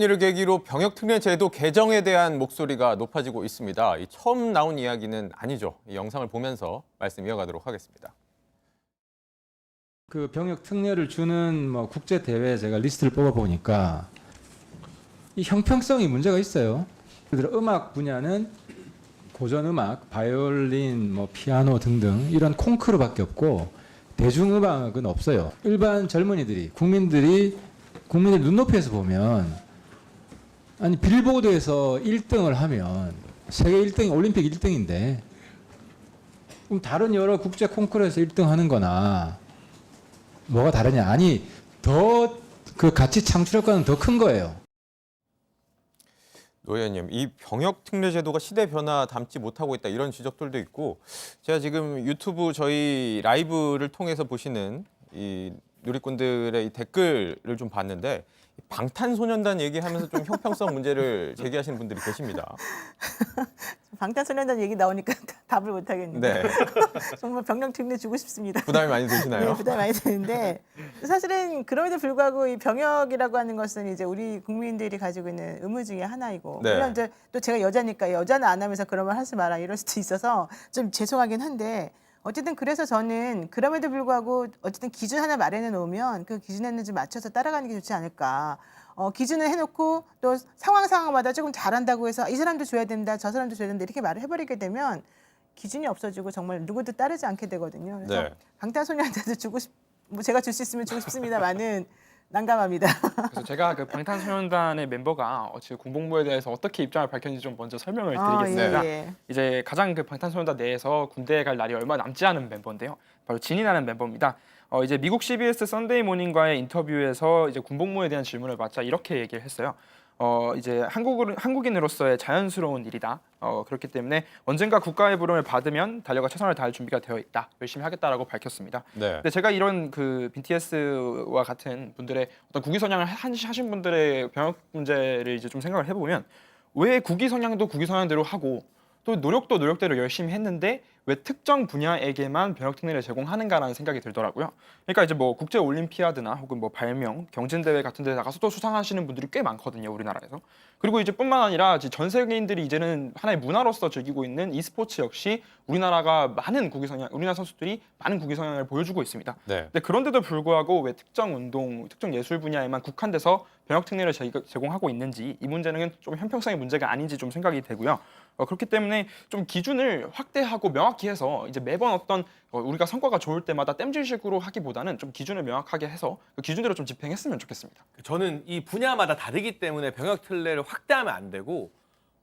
이를 계기로 병역특례 제도 개정에 대한 목소리가 높아지고 있습니다. 이 처음 나온 이야기는 아니죠. 이 영상을 보면서 말씀 이어가도록 하겠습니다. 그 병역 특례를 주는 국제 대회 제가 리스트를 뽑아 보니까 이 형평성이 문제가 있어요. 예를 들어 음악 분야는 고전 음악, 바이올린, 피아노 등등 이런 콩쿠르밖에 없고 대중음악은 없어요. 일반 젊은이들이 국민들 눈높이에서 보면 아니 빌보드에서 1등을 하면 세계 1등이 올림픽 1등인데 그럼 다른 여러 국제 콩쿠르에서 1등 하는 거나 뭐가 다르냐? 아니 더 그 가치 창출 효과는 더 큰 거예요. 노 의원님, 이 병역특례 제도가 시대 변화 담지 못하고 있다 이런 지적들도 있고 제가 지금 유튜브 저희 라이브를 통해서 보시는 이 누리꾼들의 이 댓글을 좀 봤는데 방탄소년단 얘기하면서 좀 형평성 문제를 제기하시는 분들이 계십니다. 방탄소년단 얘기 나오니까 답을 못 하겠는데. 네. 정말 병역특례 주고 싶습니다. 부담이 많이 되시나요? 네, 부담이 많이 되는데 사실은 그럼에도 불구하고 이 병역이라고 하는 것은 이제 우리 국민들이 가지고 있는 의무 중에 하나이고 네. 물론 이제 또 제가 여자니까 여자는 안 하면서 그런 말 하지 마라 이럴 수도 있어서 좀 죄송하긴 한데 어쨌든 그래서 저는 그럼에도 불구하고 어쨌든 기준 하나 마련해 놓으면 그 기준에는 좀 맞춰서 따라가는 게 좋지 않을까. 기준을 해놓고 또 상황마다 조금 잘한다고 해서 이 사람도 줘야 된다, 저 사람도 줘야 된다 이렇게 말을 해버리게 되면 기준이 없어지고 정말 누구도 따르지 않게 되거든요. 그래서 네. 방탄소년단도 제가 줄 수 있으면 주고 싶습니다만은 난감합니다. 그래서 제가 그 방탄소년단의 멤버가 지금 군복무에 대해서 어떻게 입장을 밝혔는지 좀 먼저 설명을 드리겠습니다. 예. 이제 가장 그 방탄소년단 내에서 군대에 갈 날이 얼마 남지 않은 멤버인데요. 바로 진이라는 멤버입니다. 이제 미국 CBS 선데이 모닝과의 인터뷰에서 이제 군복무에 대한 질문을 받자 이렇게 얘기를 했어요. 이제 한국인으로서의 자연스러운 일이다. 그렇기 때문에 언젠가 국가의 부름을 받으면 달려가 최선을 다할 준비가 되어 있다. 열심히 하겠다라고 밝혔습니다. 네. 근데 제가 이런 그 BTS와 같은 분들의 어떤 국위 선양을 하신 분들의 병역 문제를 이제 좀 생각을 해보면 왜 국위 선양도 국위 선양대로 하고 또 노력도 노력대로 열심히 했는데 왜 특정 분야에게만 병역 특례를 제공하는가라는 생각이 들더라고요. 그러니까 이제 뭐 국제 올림피아드나 혹은 뭐 발명, 경진 대회 같은 데 나가서 또 수상하시는 분들이 꽤 많거든요, 우리나라에서. 그리고 이제 뿐만 아니라 전 세계인들이 이제는 하나의 문화로서 즐기고 있는 e스포츠 역시 우리나라 선수들이 많은 국위 성향을 보여주고 있습니다. 네. 근데 그런데도 불구하고 왜 특정 운동, 특정 예술 분야에만 국한돼서 병역 특례를 제공하고 있는지 이 문제는 좀 형평성의 문제가 아닌지 좀 생각이 되고요. 그렇기 때문에 좀 기준을 확대하고 명확히 해서 이제 매번 어떤 우리가 성과가 좋을 때마다 땜질식으로 하기보다는 좀 기준을 명확하게 해서 그 기준대로 좀 집행했으면 좋겠습니다. 저는 이 분야마다 다르기 때문에 병역 특례를 확대하면 안 되고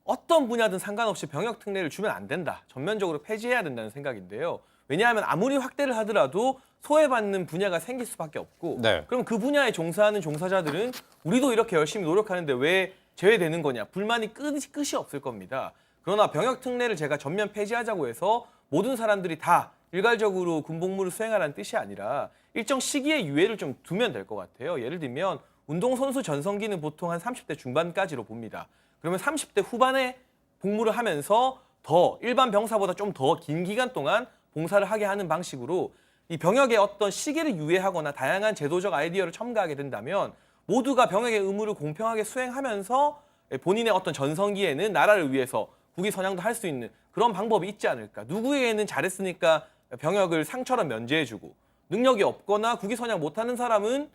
어떤 분야든 상관없이 병역 특례를 주면 안 된다. 전면적으로 폐지해야 된다는 생각인데요. 왜냐하면 아무리 확대를 하더라도 소외받는 분야가 생길 수밖에 없고 네. 그럼 그 분야에 종사하는 종사자들은 우리도 이렇게 열심히 노력하는데 왜 제외되는 거냐. 불만이 끝이 없을 겁니다. 그러나 병역 특례를 제가 전면 폐지하자고 해서 모든 사람들이 다 일괄적으로 군복무를 수행하라는 뜻이 아니라 일정 시기의 유예를 좀 두면 될 것 같아요. 예를 들면 운동선수 전성기는 보통 한 30대 중반까지로 봅니다. 그러면 30대 후반에 복무를 하면서 더 일반 병사보다 좀 더 긴 기간 동안 봉사를 하게 하는 방식으로 이 병역의 어떤 시기를 유예하거나 다양한 제도적 아이디어를 첨가하게 된다면 모두가 병역의 의무를 공평하게 수행하면서 본인의 어떤 전성기에는 나라를 위해서 국위 선양도 할 수 있는 그런 방법이 있지 않을까. 누구에게는 잘했으니까 병역을 상처럼 면제해주고 능력이 없거나 국위 선양 못하는 사람은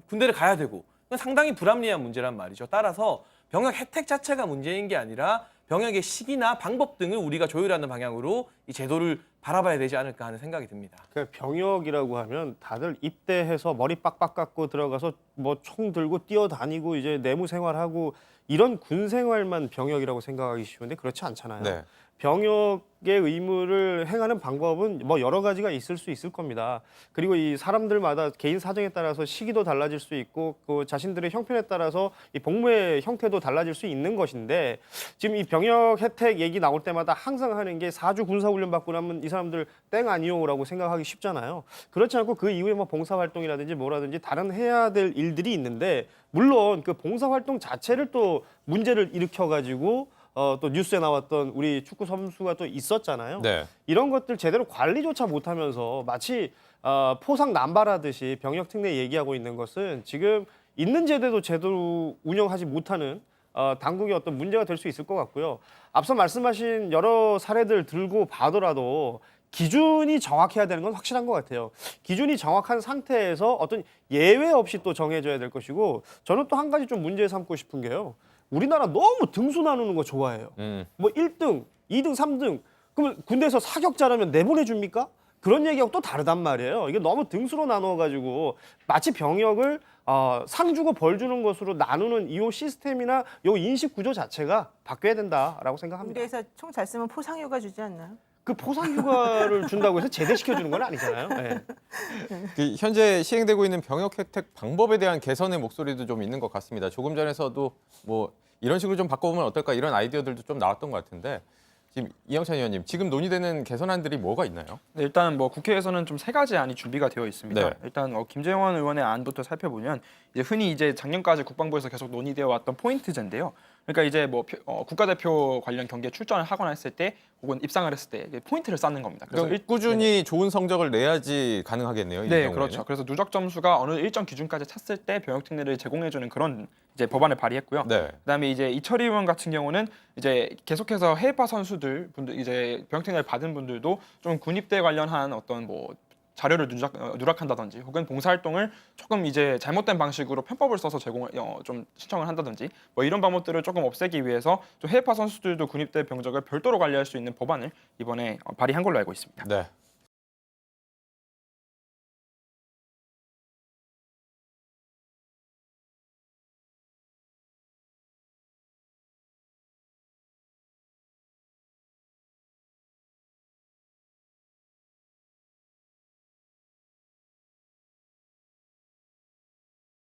군대를 가야 되고 상당히 불합리한 문제란 말이죠. 따라서 병역 혜택 자체가 문제인 게 아니라 병역의 시기나 방법 등을 우리가 조율하는 방향으로 이 제도를 바라봐야 되지 않을까 하는 생각이 듭니다. 그러니까 병역이라고 하면 다들 입대해서 머리 빡빡 깎고 들어가서 뭐 총 들고 뛰어다니고 이제 내무 생활하고 이런 군 생활만 병역이라고 생각하기 쉬운데 그렇지 않잖아요. 네. 병역의 의무를 행하는 방법은 뭐 여러 가지가 있을 수 있을 겁니다. 그리고 이 사람들마다 개인 사정에 따라서 시기도 달라질 수 있고 그 자신들의 형편에 따라서 이 복무의 형태도 달라질 수 있는 것인데 지금 이 병역 혜택 얘기 나올 때마다 항상 하는 게 4주 군사훈련 받고 나면 이 사람들 땡 아니요라고 생각하기 쉽잖아요. 그렇지 않고 그 이후에 뭐 봉사활동이라든지 뭐라든지 다른 해야 될 일들이 있는데 물론 그 봉사활동 자체를 또 문제를 일으켜가지고 또 뉴스에 나왔던 우리 축구 선수가 또 있었잖아요. 네. 이런 것들 제대로 관리조차 못하면서 마치 포상 남발하듯이 병역 특례 얘기하고 있는 것은 지금 있는 제대도 제대로 운영하지 못하는 당국의 어떤 문제가 될 수 있을 것 같고요. 앞서 말씀하신 여러 사례들 들고 봐더라도 기준이 정확해야 되는 건 확실한 것 같아요. 기준이 정확한 상태에서 어떤 예외 없이 또 정해져야 될 것이고, 저는 또 한 가지 좀 문제 삼고 싶은 게요. 우리나라 너무 등수 나누는 거 좋아해요. 뭐 1등, 2등, 3등. 그러면 군대에서 사격자라면 내보내줍니까? 그런 얘기하고 또 다르단 말이에요. 이게 너무 등수로 나누어가지고 마치 병역을 상 주고 벌 주는 것으로 나누는 이 시스템이나 이 인식 구조 자체가 바뀌어야 된다라고 생각합니다. 군대에서 총 잘 쓰면 포상휴가 주지 않나요? 그 포상휴가를 준다고 해서 제대시켜 주는 건 아니잖아요. 네. 그 현재 시행되고 있는 병역 혜택 방법에 대한 개선의 목소리도 좀 있는 것 같습니다. 조금 전에서도 뭐 이런 식으로 좀 바꿔보면 어떨까 이런 아이디어들도 좀 나왔던 것 같은데 지금 이영찬 의원님 지금 논의되는 개선안들이 뭐가 있나요? 네, 일단 뭐 국회에서는 좀 3가지 안이 준비가 되어 있습니다. 네. 일단 김재원 의원의 안부터 살펴보면 이제 흔히 이제 작년까지 국방부에서 계속 논의되어 왔던 포인트제인데요. 그러니까 이제 뭐 국가대표 관련 경기에 출전을 하거나 했을 때 혹은 입상을 했을 때 포인트를 쌓는 겁니다. 그래서 그럼 꾸준히 좋은 성적을 내야지 가능하겠네요. 이 네, 경우에는. 그렇죠. 그래서 누적 점수가 어느 일정 기준까지 찼을 때 병역 특례를 제공해주는 그런 이제 법안을 발의했고요. 네. 그다음에 이제 이철희 의원 같은 경우는 이제 계속해서 해외파 선수들 분들 이제 병역 특례를 받은 분들도 좀 군입대 관련한 어떤 뭐 자료를 누락한다든지 혹은 봉사활동을 조금 이제 잘못된 방식으로 편법을 써서 제공을 좀 신청을 한다든지 뭐 이런 방법들을 조금 없애기 위해서 좀 해외파 선수들도 군입대 병적을 별도로 관리할 수 있는 법안을 이번에 발의한 걸로 알고 있습니다. 네.